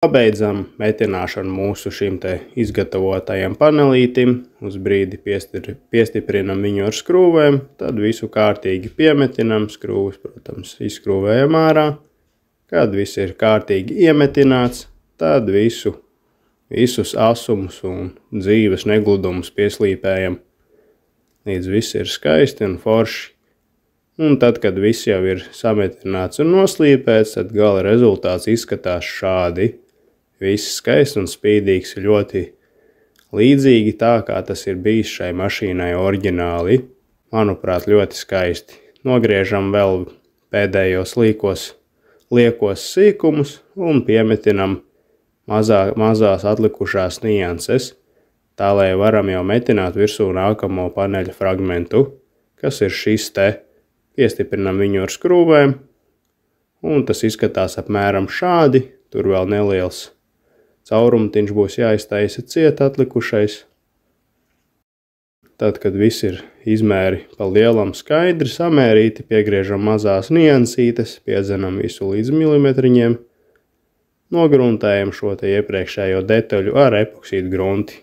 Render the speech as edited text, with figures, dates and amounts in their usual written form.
Pabeidzam metināšanu mūsu šim te izgatavotajam panelītim, uz brīdi piestiprinam viņu ar skrūvēm, tad visu kārtīgi piemetinam, skrūvis, protams, izskrūvējam ārā. Kad viss ir kārtīgi iemetināts, tad visus asumus un dzīves negludumus pieslīpējam, līdz viss ir skaisti un forši. Un tad, kad viss jau ir sametināts un noslīpēts, tad gala rezultāts izskatās šādi. Viss skaists un spīdīgs, ļoti līdzīgi tā, kā tas ir bijis šai mašīnai oriģināli. Manuprāt, ļoti skaisti. Nogriežam vēl pēdējos liekos sīkumus un piemetinam mazās atlikušās nianses, tā lai varam jau metināt virsū nākamo paneļa fragmentu, kas ir šis te. Piestiprinam viņu ar skrūvēm, un tas izskatās apmēram šādi. Tur vēl neliels caurumtiņš būs jāiztaisa ciet atlikušais. Tad, kad viss ir izmēri pa lielam skaidri samērīti, piegriežam mazās niansītes, piedzenam visu līdz milimetriņiem, nogruntējam šo te iepriekšējo detaļu ar epoksīdu grunti.